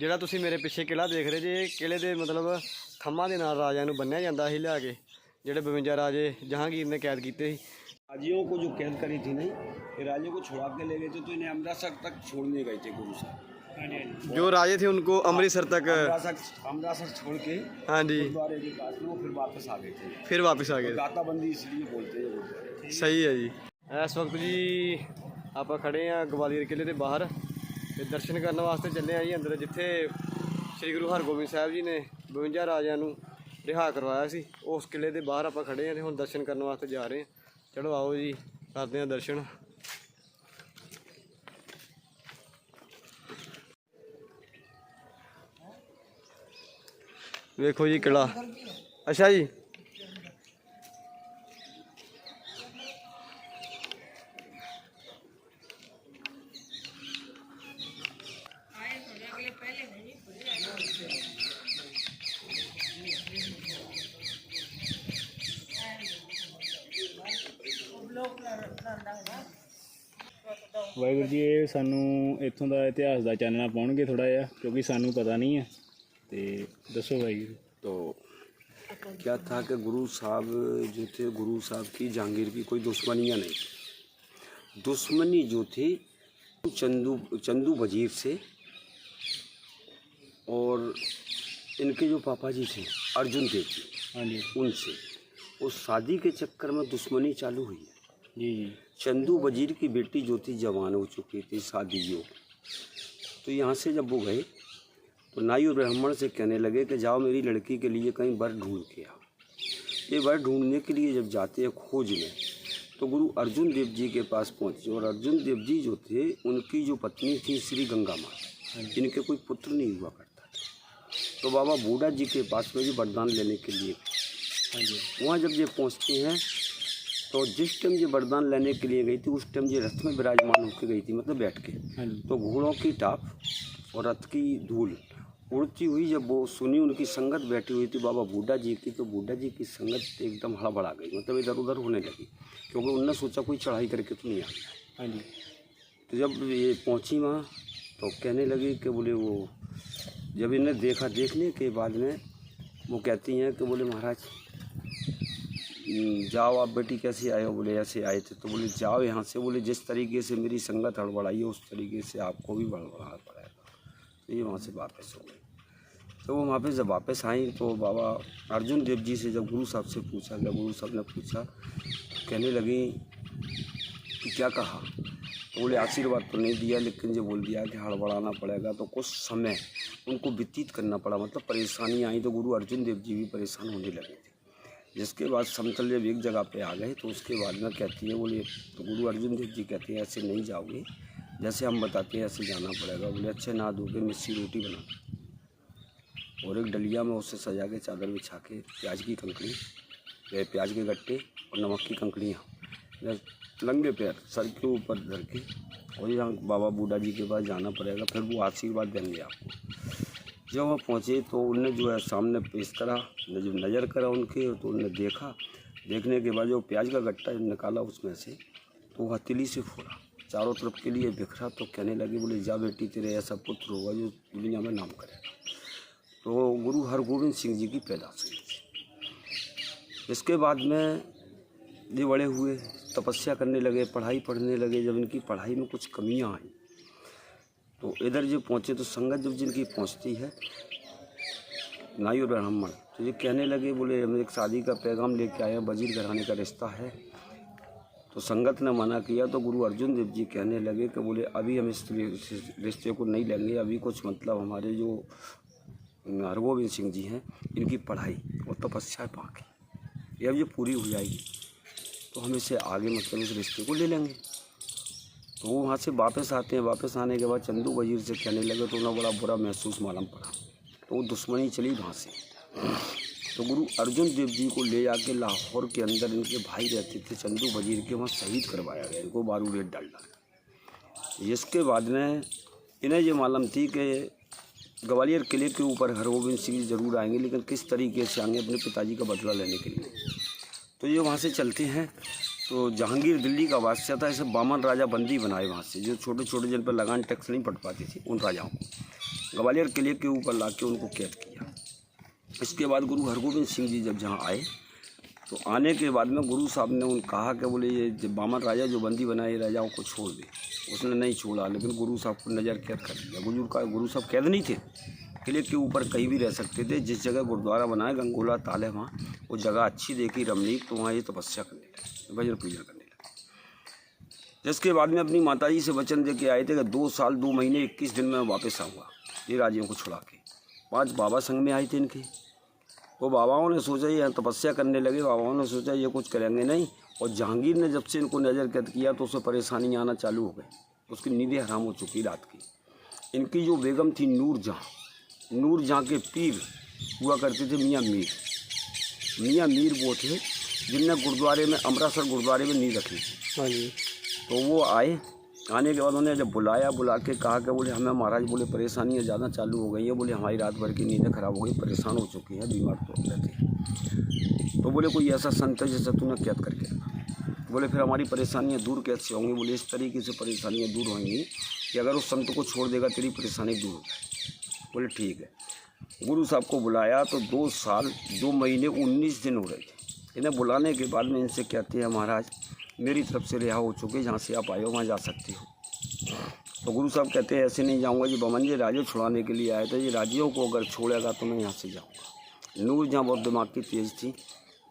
ਜਿਹੜਾ ਤੁਸੀਂ ਮੇਰੇ ਪਿੱਛੇ ਕਿਲਾ ਦੇਖ ਰਹੇ ਜੇ, ਕਿਲੇ ਦੇ ਮਤਲਬ ਖੰਭਾਂ ਦੇ ਨਾਲ ਰਾਜਿਆਂ ਨੂੰ ਬੰਨਿਆ ਜਾਂਦਾ ਸੀ ਲਿਆ ਕੇ, ਜਿਹੜੇ 52 ਰਾਜੇ जहांगीर ने कैद किए थे। राजियों को जो कैद करी थी नहीं, ये राजियों को छुड़ा के ले गए थे, तो इन्हें अमृतसर तक छोड़ने गए थे गुरु साहब। जो राजे थे उनको अमृतसर तक अमृतसर छोड़ के हाँ जी गुरुद्वारे के पास में वो फिर वापस आ गए थे। फिर वापस आ गए। गाताबंदी इसलिए बोलते हैं गुरुद्वारे। सही है जी। इस वक्त जी आप खड़े हैं ग्वालियर किले के बाहर, ते दर्शन करने वास्ते चले हैं जी अंदर, जिथे श्री गुरु हरगोबिंद साहब जी ने 52 राजियां नूं रिहा करवाया सी। उस किले के बाहर आप खड़े हैं, हुण दर्शन करने वास्ते जा रहे हैं। चलो आओ जी करते हैं दर्शन। देखो जी किला। अच्छा जी वाहिगुरू जी, ये सानू इत्थों का इतिहास का चानना पाउणगे थोड़ा जिहा, क्योंकि सानू पता नहीं है, तो दसो वाहिगुरू। तो क्या था कि गुरु साहब जो थे, गुरु साहब की जहांगीर की कोई दुश्मनियाँ नहीं थी। दुश्मनी जो थी चंदू वजीर से, और इनके जो पापा जी थे अर्जुन देव जी, हाँ जी उनसे उस शादी के चक्कर में दुश्मनी चालू हुई है। जी जी। चंदू वजीर की बेटी जो थी जवान हो चुकी थी, शादी योग। तो यहाँ से जब वो गए तो नाई और ब्राह्मण से कहने लगे कि जाओ मेरी लड़की के लिए कहीं वर ढूंढ के आओ। ये वर ढूंढने के लिए जब जाते हैं खोजने, तो गुरु अर्जुन देव जी के पास पहुँचे, और अर्जुन देव जी जो थे उनकी जो पत्नी थी श्री गंगा माँ, जिनके कोई पुत्र नहीं हुआ करता था। तो बाबा बूढ़ा जी के पास में भी वरदान लेने के लिए, वहाँ जब ये पहुँचते हैं तो जिस टाइम ये वरदान लेने के लिए गई थी, उस टाइम ये रथ में विराजमान होकर गई थी, मतलब बैठ के। तो घोड़ों की टाप और रथ की धूल उड़ती हुई जब वो सुनी, उनकी संगत बैठी हुई थी बाबा बूढ़ा जी की, तो बूढ़ा जी की संगत एकदम हड़बड़ा गई, मतलब इधर उधर होने लगी, क्योंकि उनने सोचा कोई चढ़ाई करके तो नहीं आ गया। हाँ जी। तो जब ये पहुँची वहाँ तो कहने लगी कि बोले वो, जब इन्हें देखा, देखने के बाद में वो कहती हैं कि बोले महाराज जाओ आप बेटी कैसे आए हो? बोले ऐसे आए थे। तो बोले जाओ यहाँ से, बोले जिस तरीके से मेरी संगत हड़बड़ाई है उस तरीके से आपको भी हड़बड़ाना पड़ेगा। तो ये वहाँ से वापस हो गई। तो वो वापस जब वापस आई तो बाबा अर्जुन देव जी से जब गुरु साहब से पूछा गया, गुरु साहब ने पूछा, कहने लगी कि क्या कहा? तो बोले आशीर्वाद तो नहीं दिया, लेकिन जो बोल दिया कि हड़बड़ाना पड़ेगा। तो कुछ समय उनको व्यतीत करना पड़ा, मतलब परेशानी आई, तो गुरु अर्जुन देव जी भी परेशान होने लगे थे। जिसके बाद समतल जब एक जगह पे आ गए तो उसके बाद में कहती है, बोले तो गुरु अर्जुन देव जी कहते हैं ऐसे नहीं जाओगे, जैसे हम बताते हैं ऐसे जाना पड़ेगा। बोले अच्छे ना दोगे, मिस्सी रोटी बना, और एक डलिया में उसे सजा के चादर बिछा के प्याज की कंकड़ी, प्याज के गट्टे और नमक की कंकड़ियाँ लंबे पैर सर के ऊपर धर के, और यहाँ बाबा बूढ़ा जी के पास जाना पड़ेगा, फिर वो आशीर्वाद देंगे आपको। जब वहाँ पहुँचे तो उनने जो है सामने पेश करा, जब नज़र करा उनके, तो उनने देखा, देखने के बाद जो प्याज का गट्टा निकाला उसमें से, तो वह हथेली से फोड़ा, चारों तरफ के लिए बिखरा। तो कहने लगे, बोले जा बेटी तेरे ऐसा पुत्र होगा जो दुनिया में नाम करेगा। तो गुरु हरगोबिंद सिंह जी की पैदाश हुई थी। इसके बाद में ये बड़े हुए, तपस्या करने लगे, पढ़ाई पढ़ने लगे। जब इनकी पढ़ाई में कुछ कमियाँ आई तो इधर जो पहुँचे तो संगत जब जिनकी पहुँचती है नाई और ब्राह्मण, तो ये कहने लगे, बोले हम एक शादी का पैगाम लेके आए हैं, वजीर घराने का रिश्ता है। तो संगत ने मना किया। तो गुरु अर्जुन देव जी कहने लगे कि बोले अभी हम इस रिश्ते को नहीं लेंगे, अभी कुछ मतलब हमारे जो हरगोबिंद सिंह जी हैं इनकी पढ़ाई और तपस्या बाकी, ये अब ये पूरी हो जाएगी तो हम इसे आगे मतलब इस रिश्ते को ले लेंगे। तो वो वहाँ से वापस आते हैं। वापस आने के बाद चंदू वजीर से कहने लगे, तो उन्हें बड़ा बुरा महसूस मालूम पड़ा, तो वो दुश्मनी चली वहाँ से। तो गुरु अर्जुन देव जी को ले जाके लाहौर के अंदर इनके भाई रहते थे चंदू वजीर के, वहाँ शहीद करवाया गया, इनको बारूद डाल डाला। इसके बाद में इन्हें ये मालूम थी कि ग्वालियर किले के ऊपर हरगोबिंद सिंह ज़रूर आएंगे, लेकिन किस तरीके से आएंगे अपने पिताजी का बदला लेने के लिए। तो ये वहाँ से चलते हैं। तो जहांगीर दिल्ली का बादशाह था, ऐसे बामन राजा बंदी बनाए वहाँ से, जो छोटे छोटे जिन पर लगान टैक्स नहीं पड़ पाती थी उन राजाओं को। ग्वालियर किले के ऊपर ला के उनको कैद किया। इसके बाद गुरु हरगोबिंद सिंह जी जब जहाँ आए तो आने के बाद में गुरु साहब ने उन कहा कि बोले ये बामन राजा जो बंदी बनाए राजाओं को छोड़ दे। उसने नहीं छोड़ा, लेकिन गुरु साहब को नज़र कैद कर दिया। गुरु साहब कैद नहीं थे, किले के ऊपर कहीं भी रह सकते थे। जिस जगह गुरुद्वारा बनाया गंगोला ताल है वहाँ, वो जगह अच्छी देखी रमणीक, तो वहाँ ये तपस्या करने लगे, भजन पूजन करने लगे। जिसके बाद में अपनी माताजी से वचन दे के आए थे कि 2 साल 2 महीने 21 दिन में वापस आऊँगा ये राजियों को छुड़ा के। 5 बाबा संग में आए थे इनके। वो बाबाओं ने सोचा ये तपस्या करने लगे, बाबाओं ने सोचा ये कुछ करेंगे नहीं। और जहांगीर ने जब से इनको नज़र कैद किया तो उसे परेशानी आना चालू हो गई, उसकी नींदें हराम हो चुकी रात की। इनकी जो बेगम थी नूर जहाँ के पीर हुआ करते थे मियाँ मीर वो थे जिनने गुरुद्वारे में अमृतसर गुरुद्वारे में नींव रखी थी। हाँ जी। तो वो आने के बाद उन्हें जब बुला के कहा कि बोले हमें महाराज बोले परेशानियाँ ज़्यादा चालू हो गई हैं, बोले हमारी रात भर की नींदें खराब हो गई, परेशान हो चुकी हैं, बीमार तो रहते हैं। तो बोले कोई ऐसा संत है जैसे तूने कैद करके रखा। बोले फिर हमारी परेशानियाँ दूर कैसे होंगी? बोले इस तरीके से परेशानियाँ दूर होंगी कि अगर उस संत को छोड़ देगा तेरी परेशानी दूर हो जाए। बोले ठीक है। गुरु साहब को बुलाया तो 2 साल 2 महीने 19 दिन हो रहे थे। इन्हें बुलाने के बाद में इनसे कहते हैं महाराज मेरी तरफ से रिहा हो चुके, जहाँ से आप आए हो वहाँ जा सकते हो। तो गुरु साहब कहते हैं ऐसे नहीं जाऊँगा जी, बमन जी राजे छुड़ाने के लिए आए थे, ये राजियों को अगर छोड़ेगा तो मैं यहाँ से जाऊँगा। नूर जहाँ बहुत दिमाग की तेज़ थी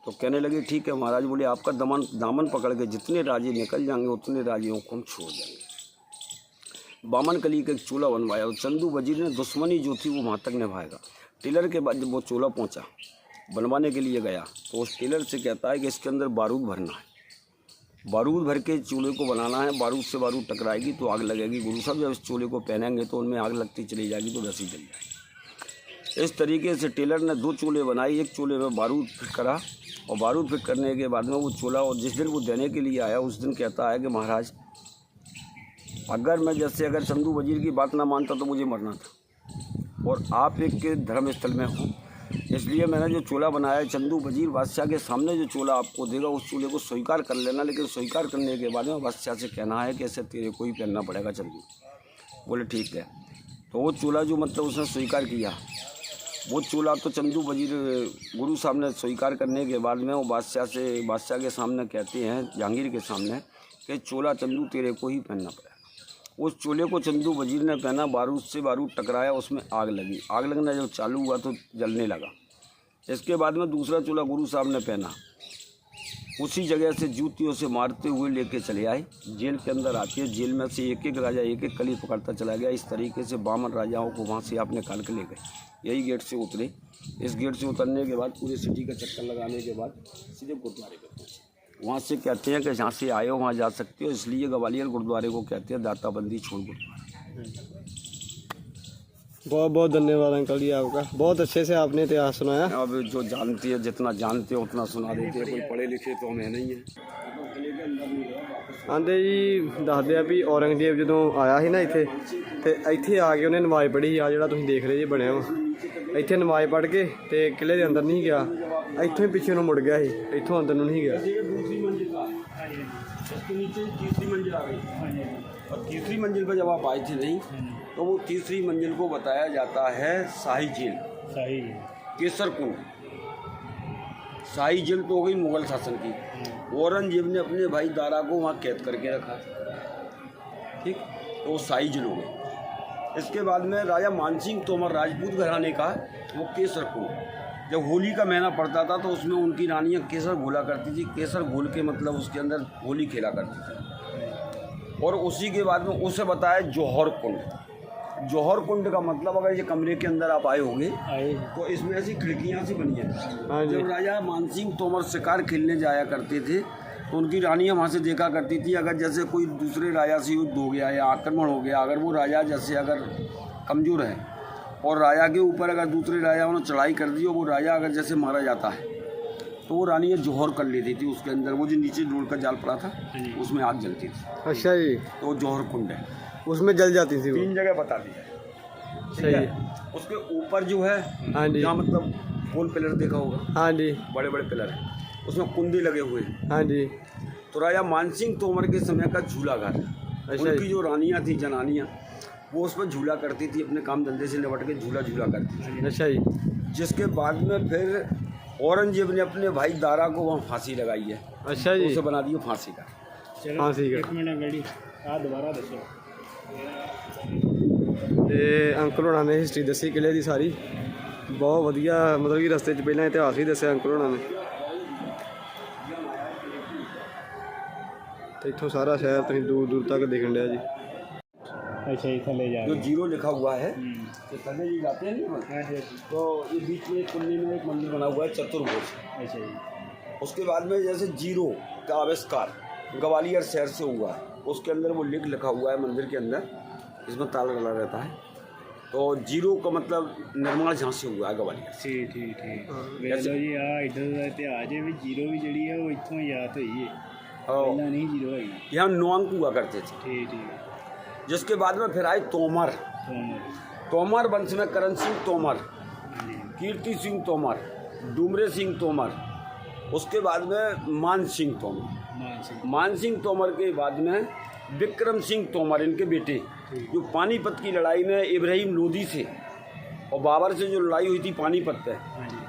तो कहने लगे ठीक है महाराज, बोले आपका दामन पकड़ के जितने राजे निकल जाएंगे उतने राजियों को हम छोड़ देंगे। बामन कली का एक चूल्हा बनवाया और चंदू वजीर ने दुश्मनी जो थी वो वहाँ तक निभाएगा। टेलर के बाद जब वो चूल्हा पहुँचा बनवाने के लिए गया तो उस टेलर से कहता है कि इसके अंदर बारूद भरना है, बारूद भर के चूल्हे को बनाना है, बारूद से बारूद टकराएगी तो आग लगेगी। गुरु साहब जब इस चूल्हे को पहनेंगे तो उनमें आग लगती चली जाएगी तो रस्सी जल जाएगी। इस तरीके से टेलर ने 2 चूल्हे बनाई, एक चूल्हे में बारूद फिट करा और बारूद फिट करने के बाद में वो चूल्हा, और जिस दिन वो देने के लिए आया उस दिन कहता है कि महाराज अगर मैं अगर चंदू वजीर की बात ना मानता तो मुझे मरना था, और आप एक के धर्म स्थल में हो, इसलिए मैंने जो चूल्हा बनाया चंदू वजीर बादशाह के सामने जो चूल्हा आपको देगा उस चूल्हे को स्वीकार कर लेना, लेकिन स्वीकार करने के बाद में बादशाह से कहना है कि ऐसे तेरे को ही पहनना पड़ेगा चंदू। बोले ठीक है। तो वो चूल्हा जो मतलब उसने स्वीकार किया, वो चूल्हा तो चंदू वजीर गुरु साहब ने स्वीकार करने के बाद में वो बादशाह के सामने कहते हैं, जहांगीर के सामने, कि चूल्हा चंदू तेरे को ही पहनना पड़ेगा। उस चूल्हे को चंदू वजीर ने पहना, बारूद से बारूद टकराया, उसमें आग लगी। आग लगना जब चालू हुआ तो जलने लगा। इसके बाद में दूसरा चूल्हा गुरु साहब ने पहना, उसी जगह से जूतियों से मारते हुए लेके चले आए। जेल के अंदर आती है, जेल में से एक एक राजा एक एक कली पकड़ता चला गया। इस तरीके से 52 राजाओं को वहाँ से आप निकाल के ले गए। यही गेट से उतरे। इस गेट से उतरने के बाद पूरे सिटी का चक्कर लगाने के बाद सीधे गुरुद्वारे पे पहुँचे। वहाँ से कहते हैं कि जहाँ से आए हो वहाँ जा सकते हो, इसलिए ग्वालियर गुरुद्वारे को कहते हैं दाताबंदी छोड़ गुरुद्वारा। बहुत बहुत धन्यवाद अंकल जी आपका, बहुत अच्छे से आपने इतिहास सुनाया। अब जो जानती है जितना जानते हो उतना सुना देते हैं, कोई पढ़े लिखे तो हमें नहीं है। आंਦੇ ਜੀ ਦੱਸਦੇ ਆ ਵੀ ਔਰੰਗਜ਼ੇਬ ਜਦੋਂ ਆਇਆ ਸੀ ਨਾ ਇੱਥੇ ਤੇ ਇੱਥੇ ਆ ਕੇ ਉਹਨੇ ਨਮਾਜ਼ ਪੜ੍ਹੀ। ਆ ਜਿਹੜਾ ਤੁਸੀਂ ਦੇਖ ਰਹੇ ਜੀ ਬਣਿਆ ਵਾ, ਇੱਥੇ ਨਮਾਜ਼ ਪੜ੍ਹ ਕੇ ਤੇ ਕਿਲੇ ਦੇ ਅੰਦਰ ਨਹੀਂ ਗਿਆ, ਇੱਥੋਂ ਹੀ ਪਿੱਛੇ ਨੂੰ ਮੁੜ ਗਿਆ ਸੀ, ਇੱਥੋਂ ਅੰਦਰ ਨੂੰ नहीं गया। और तीसरी मंजिल पर जब आप आए थे नहीं तो वो तीसरी मंजिल को बताया जाता है शाही जेल, केसर कुंड। शाही जेल तो हो गई मुगल शासन की। औरंगजेब ने अपने भाई दारा को वहाँ कैद करके रखा, ठीक, तो वो शाही जेल हो गई। इसके बाद में राजा मानसिंह तोमर राजपूत घराने का वो केसर कुंड। जब होली का महीना पड़ता था तो उसमें उनकी रानियाँ केसर घोला करती थी। केसर घोल के मतलब उसके अंदर होली खेला करती थी। और उसी के बाद में उसे बताया जौहर कुंड। जौहर कुंड का मतलब अगर ये कमरे के अंदर आप आए होंगे तो इसमें ऐसी खिड़कियाँ सी बनी हैं। जब राजा मानसिंह तोमर शिकार खेलने जाया करते थे तो उनकी रानियाँ वहाँ से देखा करती थी। अगर जैसे कोई दूसरे राजा से युद्ध हो गया या आक्रमण हो गया, अगर वो राजा जैसे अगर कमज़ोर है और राजा के ऊपर अगर दूसरे राजाओं ने चढ़ाई कर दी और वो राजा अगर जैसे मारा जाता है तो वो रानियाँ जौहर कर लेती थी। उसके अंदर वो जो नीचे डोल का जाल पड़ा था उसमें आग जलती थी। अच्छा जी, तो वो जौहर कुंड है, उसमें जल जाती थी। 3 जगह बता दी है। सही है। उसके ऊपर जो है, हाँ जी, जहाँ मतलब गोल पिलर देखा होगा, हाँ जी, बड़े बड़े पिलर हैं, उसमें कुंदे लगे हुए हैं। हाँ जी। तो राजा मानसिंह तोमर के समय का झूला घर। अच्छा। उनकी जो रानियाँ थी, जनानियाँ, वो उस पर झूला करती थी, अपने काम धंधे से निपट के झूला झूला करती थी। अच्छा जी। जिसके बाद में फिर औरंगजेब ने अपने भाई दारा को वहाँ फांसी लगाई है, अच्छा जी। उसे बना दिया फांसी का। ਚਲੋ ਹਾਂ, ਠੀਕ ਹੈ। 1 ਮਿੰਟ ਅੰਕਲ ਜੀ ਆ ਦੁਬਾਰਾ ਦੱਸੋ। ਤੇ ਅੰਕਲ ਹੋਣਾ ਨੇ ਹਿਸਟਰੀ ਦੱਸੀ ਕਿਲੇ ਦੀ ਸਾਰੀ, ਬਹੁਤ ਵਧੀਆ। ਮਤਲਬ ਕਿ ਰਸਤੇ 'ਚ ਪਹਿਲਾਂ ਇਤਿਹਾਸ ਵੀ ਦੱਸਿਆ ਅੰਕਲ ਹੋਣਾ ਨੇ। ਤੇ ਇੱਥੋਂ ਸਾਰਾ ਸ਼ਹਿਰ ਤੁਸੀਂ ਦੂਰ ਦੂਰ ਤੱਕ ਦਿਖਣ ਡਿਆ ਜੀ। ਅੱਛਾ ਜੀ ਥੱਲੇ ਜਾ जो ਕੇ जीरो लिखा हुआ है, तो थल्ले जी जाते हैं ना, ਅੱਛਾ तो ये बीच में एक कुंडी में एक मंदिर बना हुआ है चतुर्भुज। ਜੀ उसके बाद में जैसे जीरो का आविष्कार ग्वालियर शहर से हुआ है, उसके अंदर वो लिखा हुआ है मंदिर के अंदर, इसमें ताला डला रहता है। तो जीरो का मतलब निर्माण जहाँ से हुआ है ग्वालियर से। ਠੀਕ ਠੀਕ ਠੀਕ ਵੇਖ ਲਓ ਜੀ ਆ ਇੱਧਰ ਦਾ ਇਤਿਹਾਸ ਹੈ ਵੀ ਜ਼ੀਰੋ ਵੀ ਜਿਹੜੀ ਹੈ ਉਹ ਇੱਥੋਂ ਯਾਦ ਹੋਈ ਹੈ, और ਪਹਿਲਾਂ ਨਹੀਂ ਜ਼ੀਰੋ ਹੋਈ। यहाँ नौअंक हुआ करते थे। ਠੀਕ ਠੀਕ जिसके बाद में फिर आए तोमर। तोमर वंश में करण सिंह तोमर, कीर्ति सिंह तोमर, डूमरे सिंह तोमर, उसके बाद में मान सिंह तोमर। मान सिंह तोमर के बाद में विक्रम सिंह तोमर, इनके बेटे, जो पानीपत की लड़ाई में इब्राहिम लोदी से और बाबर से जो लड़ाई हुई थी पानीपत पे,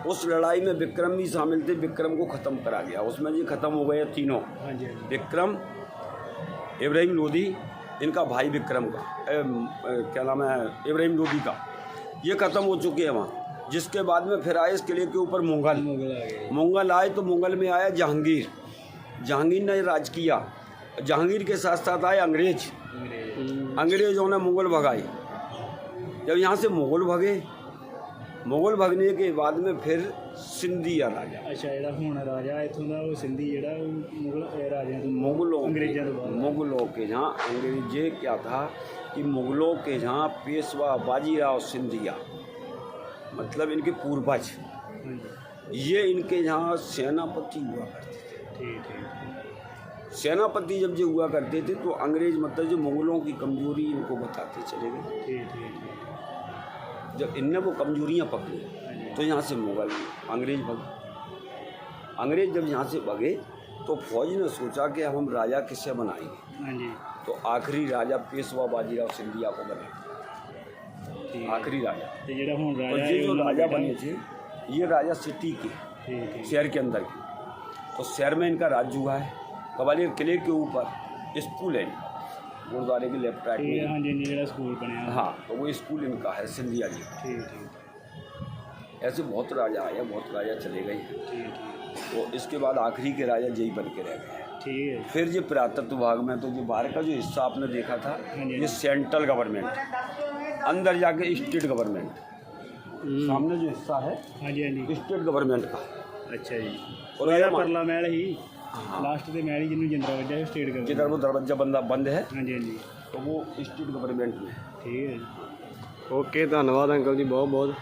उस लड़ाई में विक्रम भी शामिल थे। विक्रम को ख़त्म करा गया, उसमें ये ख़त्म हो गए तीनों, विक्रम, इब्राहिम लोदी, इनका भाई विक्रम का क्या नाम है इब्राहिम लोदी का, ये ख़त्म हो चुके हैं वहाँ। जिसके बाद में फिर आए इस किले के ऊपर मुगल आए। तो मुगल में आया जहांगीर, जहांगीर ने राज किया। जहांगीर के साथ साथ आए अंग्रेजों ने मुगल भगाए। जब यहाँ से मुगल भगने के बाद में फिर सिंधिया राजा, ਅੱਛਾ ਜਿਹੜਾ ਹੁਣ ਰਾਜਾ ਇੱਥੋਂ ਦਾ ਉਹ ਸਿੰਧੀ ਜਿਹੜਾ ਉਹ ਮੁਗਲ ਰਾਜਿਆਂ ਤੋਂ अंग्रेजों ਤੋਂ बाਅद मुगलों के यहाँ अंग्रेज ये क्या था कि मुगलों के यहाँ पेशवा बाजीराव सिंधिया, मतलब इनके पूर्वज, ये इनके यहाँ सेनापति हुआ करते थे। ठीक ठीक सेनापति जब जो हुआ करते थे तो अंग्रेज मतलब जो मुगलों की कमजोरी इनको बताते चले गए। ठीक ठीक जब इनने वो कमजोरियाँ पकड़ी तो यहाँ से मुगल अंग्रेज भगे। अंग्रेज जब यहाँ से भगे तो फौज ने सोचा कि हम राजा किससे बनाएंगे, हाँ जी तो आखिरी राजा पेशवा बाजीराव सिंधिया को बने, आखिरी राजा। ਤੇ ਜਿਹੜਾ ਹੁਣ और ਰਾਜਾ ये ਹੈ जो ਉਹਨਾਂ राजा ਦਾ बने थे ये राजा सिटी के, ठीक ठीक शहर के अंदर के। तो शहर में इनका राज हुआ है। ग्वालियर किले के ऊपर स्कूल है इनका, गुरुद्वारे के लेफ्ट राइट ठीक है, में। हाँ जी ਜਿਹੜਾ ਸਕੂਲ ਬਣਿਆ हाँ, तो वो स्कूल इनका है सिंधिया जी का। ठीक ठीक ऐसे बहुत राजा आए, बहुत राजा चले गए। ठीक ठीक तो इसके बाद आखिरी के राजा जय बन के रह गए। ठीक है फिर ये पुरातत्व विभाग में तो जो बाहर का जो हिस्सा आपने देखा था ये सेंट्रल गवर्नमेंट, अंदर जाके स्टेट गवर्नमेंट, सामने जो हिस्सा है हाँ जी हाँ जी स्टेट गवर्नमेंट का। अच्छा जी और ਇਹਦਾ ये ਪਰਲਾ ਮਹਿਲ ਹੀ ਲਾਸਟ ਦੇ ਮਹਿਲ ਹੀ ਜਿਹਨੂੰ ਜਿੰਦਰਾ ਵਜਾ ਹੈ ਸਟੇਟ ਗਵਰਨਮੈਂਟ जिधर वो दरवाजा बंद है हाँ जी हाँ जी तो वो स्टेट गवर्नमेंट में है। ठीक है जी ਓਕੇ, ਧੰਨਵਾਦ ਅੰਕਲ ਜੀ, ਬਹੁਤ ਬਹੁਤ।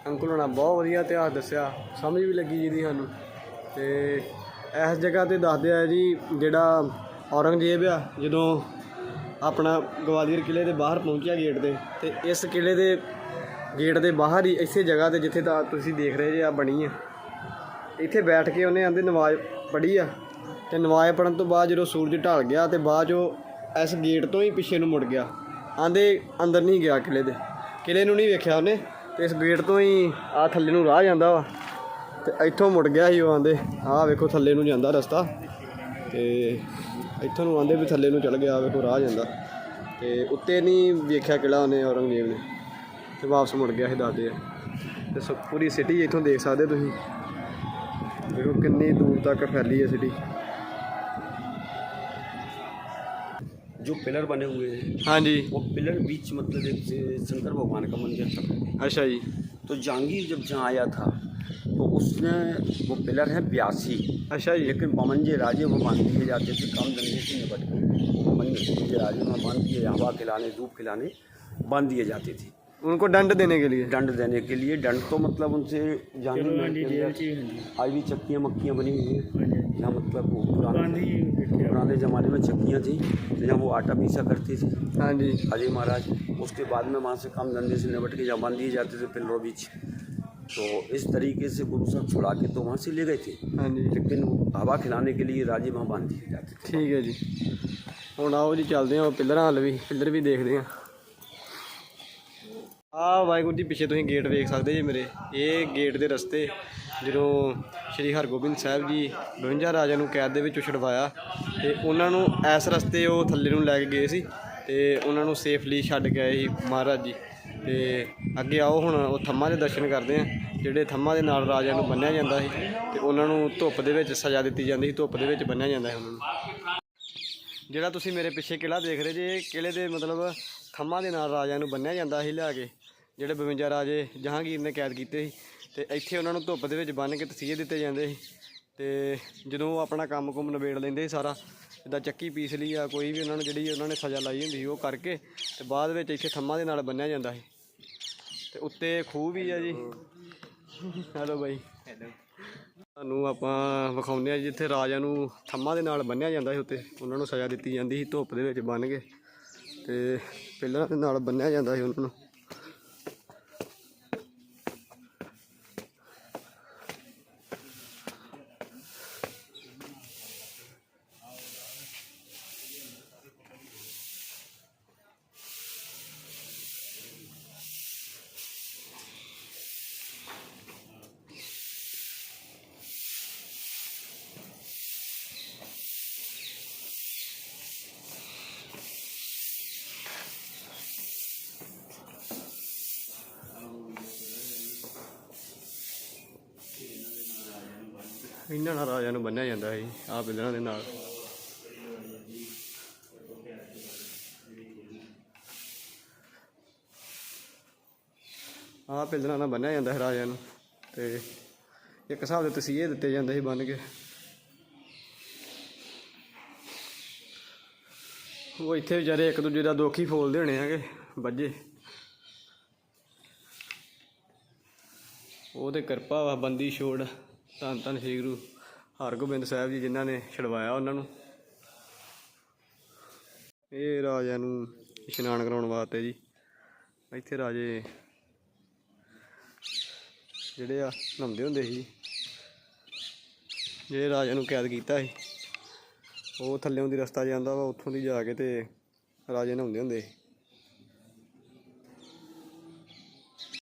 ਅੰਕਲ ਹੋਣਾ ਬਹੁਤ ਵਧੀਆ ਇਤਿਹਾਸ ਦੱਸਿਆ, ਸਮਝ ਵੀ ਲੱਗੀ ਜਿਹਦੀ ਸਾਨੂੰ। ਤੇ ਇਸ ਜਗ੍ਹਾ 'ਤੇ ਦੱਸਦੇ ਆ ਜੀ, ਜਿਹੜਾ ਔਰੰਗਜ਼ੇਬ ਆ ਜਦੋਂ ਆਪਣਾ ਗਵਾਲੀਅਰ ਕਿਲੇ ਦੇ ਬਾਹਰ ਪਹੁੰਚਿਆ ਗੇਟ 'ਤੇ, ਤੇ ਇਸ ਕਿਲੇ ਦੇ ਗੇਟ ਦੇ ਬਾਹਰ ਹੀ ਇਸੇ ਜਗ੍ਹਾ 'ਤੇ ਜਿੱਥੇ ਤਾਂ ਤੁਸੀਂ ਦੇਖ ਰਹੇ ਜੇ ਆ ਬਣੀ ਆ, ਇੱਥੇ ਬੈਠ ਕੇ ਉਹਨੇ ਆਂਦੇ ਨਮਾਜ਼ ਪੜ੍ਹੀ ਆ। ਤੇ ਨਮਾਜ਼ ਪੜ੍ਹਨ ਤੋਂ ਬਾਅਦ ਜਦੋਂ ਸੂਰਜ ਢਲ ਗਿਆ ਤੇ ਬਾਅਦ 'ਚੋਂ ਇਸ ਗੇਟ ਤੋਂ ਹੀ ਪਿੱਛੇ ਨੂੰ ਮੁੜ ਗਿਆ। ਆਂਦੇ ਅੰਦਰ ਨਹੀਂ ਗਿਆ ਕਿਲੇ ਨੂੰ ਨਹੀਂ ਵੇਖਿਆ ਉਹਨੇ, ਤੇ ਇਸ ਗੇਟ ਤੋਂ ਹੀ ਆ ਥੱਲੇ ਨੂੰ ਰਾਹ ਜਾਂਦਾ ਵਾ, ਤੇ ਇੱਥੋਂ ਮੁੜ ਗਿਆ ਸੀ। ਉਹ ਆਂਦੇ ਆਹ ਵੇਖੋ ਥੱਲੇ ਨੂੰ ਜਾਂਦਾ ਰਸਤਾ, ਤੇ ਇੱਥੋਂ ਨੂੰ ਆਂਦੇ ਵੀ ਥੱਲੇ ਨੂੰ ਚਲ ਗਿਆ, ਵੇਖੋ ਰਾਹ ਜਾਂਦਾ, ਤੇ ਉੱਤੇ ਨਹੀਂ ਵੇਖਿਆ ਕਿਲਾ ਉਹਨੇ ਔਰੰਗਜ਼ੇਬ ਨੇ, ਤੇ ਵਾਪਸ ਮੁੜ ਗਿਆ ਸੀ ਦੱਸਦੇ ਆ। ਤੇ ਪੂਰੀ ਸਿਟੀ ਇੱਥੋਂ ਦੇਖ ਸਕਦੇ ਤੁਸੀਂ, ਦੇਖੋ ਕਿੰਨੀ ਦੂਰ ਤੱਕ ਫੈਲੀ ਹੈ ਸਿਟੀ। जो पिलर बने हुए हैं हाँ जी। वो पिलर बीच मतलब एक शंकर भगवान का मंदिर था। अच्छा जी। तो जहांगीर जब जहाँ आया था तो उसने वो पिलर है 82, अच्छा जी। लेकिन बमंजे राजे वो बांध दिए जाते थे, काम धंधे से निपट कर बमंजे राजे वहाँ बांध दिए, हवा खिलाने धूप खिलाने बांध दिए जाते थे, उनको दंड देने के लिए। दंड देने के लिए। दंड तो मतलब उनसे आज भी चक्कियाँ मक्कियाँ बनी हुई हैं जहाँ मतलब वो पुराने ज़माने में चक्कियाँ थी तो जहाँ वो आटा पीसा करते थे। हाँ जी। अजय महाराज उसके बाद में वहाँ से काम धंधे से निपट के जहाँ बांध दिए जाते थे पिलरों बीच। तो इस तरीके से गुरु साहब छुड़ा के तो वहाँ से ले गए थे। हाँ जी। लेकिन हवा खिलाने के लिए राजे वहाँ बांध दिए जाते थे। ठीक है जी। ਹੁਣ ਆਓ ਜੀ ਚੱਲਦੇ ਹਾਂ ਪਿੱਲਰਾਂ ਵੱਲ ਵੀ, ਪਿੱਲਰ ਵੀ ਦੇਖਦੇ ਹਾਂ। ਆ ਵਾਹਿਗੁਰੂ ਜੀ ਪਿੱਛੇ ਤੁਸੀਂ ਗੇਟ ਵੇਖ ਸਕਦੇ ਜੀ ਮੇਰੇ, ਇਹ ਗੇਟ ਦੇ ਰਸਤੇ ਜਦੋਂ ਸ਼੍ਰੀ ਹਰਗੋਬਿੰਦ ਸਾਹਿਬ ਜੀ 52 ਰਾਜਿਆਂ ਨੂੰ ਕੈਦ ਦੇ ਵਿੱਚੋਂ ਛੁਡਵਾਇਆ ਤੇ ਉਹਨਾਂ ਨੂੰ ਇਸ ਰਸਤੇ ਉਹ ਥੱਲੇ ਨੂੰ ਲੈ ਕੇ ਗਏ ਸੀ ਤੇ ਉਹਨਾਂ ਨੂੰ ਸੇਫਲੀ ਛੱਡ ਕੇ ਆਏ ਸੀ ਮਹਾਰਾਜ ਜੀ। ਤੇ ਅੱਗੇ ਆਓ ਹੁਣ ਉਹ ਥੰਮਾਂ ਦੇ ਦਰਸ਼ਨ ਕਰਦੇ ਆ, ਜਿਹੜੇ ਥੰਮਾਂ ਦੇ ਨਾਲ ਰਾਜਿਆਂ ਨੂੰ ਬੰਨ੍ਹਿਆ ਜਾਂਦਾ ਸੀ ਤੇ ਉਹਨਾਂ ਨੂੰ ਧੁੱਪ ਦੇ ਵਿੱਚ ਸਜ਼ਾ ਦਿੱਤੀ ਜਾਂਦੀ ਸੀ, ਧੁੱਪ ਦੇ ਵਿੱਚ ਬੰਨ੍ਹਿਆ ਜਾਂਦਾ ਸੀ ਉਹਨਾਂ ਨੂੰ। ਜਿਹੜਾ ਤੁਸੀਂ ਮੇਰੇ ਪਿੱਛੇ ਕਿਲ੍ਹਾ ਦੇਖ ਰਹੇ ਜੇ, ਕਿਲ੍ਹੇ ਦੇ ਮਤਲਬ ਥੰਮਾਂ ਦੇ ਨਾਲ ਰਾਜਿਆਂ ਨੂੰ ਬੰਨ੍ਹਿਆ ਜਾਂਦਾ ਸੀ ਲਿਆ ਕੇ, ਜਿਹੜੇ 52 ਰਾਜੇ ਜਹਾਂਗੀਰ ਨੇ ਕੈਦ ਕੀਤੇ ਸੀ ਤੇ ਇੱਥੇ ਉਹਨਾਂ ਨੂੰ ਧੁੱਪ ਦੇ ਵਿੱਚ ਬੰਨ੍ਹ ਕੇ ਤਸੀਹੇ ਦਿੱਤੇ ਜਾਂਦੇ ਸੀ। ਤੇ ਜਦੋਂ ਉਹ ਆਪਣਾ ਕੰਮ ਕੁੰਮ ਨਿਬੇੜ ਲੈਂਦੇ ਸੀ ਸਾਰਾ, ਜਿੱਦਾਂ ਚੱਕੀ ਪੀਸ ਲਈ ਆ ਕੋਈ ਵੀ ਉਹਨਾਂ ਨੂੰ ਜਿਹੜੀ ਉਹਨਾਂ ਨੇ ਸਜ਼ਾ ਲਾਈ ਹੁੰਦੀ ਸੀ ਉਹ ਕਰਕੇ ਤੇ ਬਾਅਦ ਵਿੱਚ ਇੱਥੇ ਥੰਮਾਂ ਦੇ ਨਾਲ ਬੰਨ੍ਹਿਆ ਜਾਂਦਾ ਸੀ। ਤੇ ਉੱਤੇ ਖੂਹ ਵੀ ਆ ਜੀ। ਹੈਲੋ ਬਾਈ, ਤੁਹਾਨੂੰ ਆਪਾਂ ਵਿਖਾਉਂਦੇ ਹਾਂ ਜਿੱਥੇ ਰਾਜਿਆਂ ਨੂੰ ਥੰਮਾਂ ਦੇ ਨਾਲ ਬੰਨ੍ਹਿਆ ਜਾਂਦਾ ਸੀ, ਉੱਤੇ ਉਹਨਾਂ ਨੂੰ ਸਜ਼ਾ ਦਿੱਤੀ ਜਾਂਦੀ ਸੀ ਧੁੱਪ ਦੇ ਵਿੱਚ ਬੰਨ੍ਹ ਕੇ ਤੇ ਪਿੱਲਰਾਂ ਦੇ ਨਾਲ ਬੰਨ੍ਹਿਆ ਜਾਂਦਾ ਸੀ ਉਹਨਾਂ ਨੂੰ। ਇਹਨਾਂ ਨਾਲ ਰਾਜਿਆਂ ਨੂੰ ਬੰਨ੍ਹਿਆ ਜਾਂਦਾ ਸੀ ਆਹ ਪਿੱਲਰਾਂ ਦੇ ਨਾਲ। ਆਹ ਪਿੱਲਰਾਂ ਨਾਲ ਬੰਨ੍ਹਿਆ ਜਾਂਦਾ ਸੀ ਰਾਜਿਆਂ ਨੂੰ ਤੇ ਇੱਕ ਹਿਸਾਬ ਦੇ ਤਸੀਹੇ ਦਿੱਤੇ ਜਾਂਦੇ ਸੀ ਬੰਨ੍ਹ ਕੇ। ਉਹ ਇੱਥੇ ਵਿਚਾਰੇ ਇੱਕ ਦੂਜੇ ਦਾ ਦੁੱਖ ਹੀ ਫੋਲਦੇ ਹੋਣੇ ਹੈਗੇ ਬੱਝੇ। ਉਹਦੇ ਕਿਰਪਾ ਵਾ ਬੰਦੀ ਛੋੜ, ਧੰਨ ਧੰਨ ਸ਼੍ਰੀ ਗੁਰੂ ਹਰਗੋਬਿੰਦ ਸਾਹਿਬ ਜੀ ਜਿਨ੍ਹਾਂ ਨੇ ਛੁਡਵਾਇਆ ਉਹਨਾਂ ਨੂੰ। ਇਹ ਰਾਜਿਆਂ ਨੂੰ ਇਸ਼ਨਾਨ ਕਰਾਉਣ ਵਾਸਤੇ ਜੀ ਇੱਥੇ ਰਾਜੇ ਜਿਹੜੇ ਆ ਨਹਾਉਂਦੇ ਹੁੰਦੇ ਸੀ। ਜਿਹੜੇ ਰਾਜਿਆਂ ਨੂੰ ਕੈਦ ਕੀਤਾ ਸੀ ਉਹ ਥੱਲਿਓਂ ਦੀ ਰਸਤਾ ਜਾਂਦਾ ਵਾ, ਉੱਥੋਂ ਦੀ ਜਾ ਕੇ ਤੇ ਰਾਜੇ ਨਹਾਉਂਦੇ ਹੁੰਦੇ ਸੀ।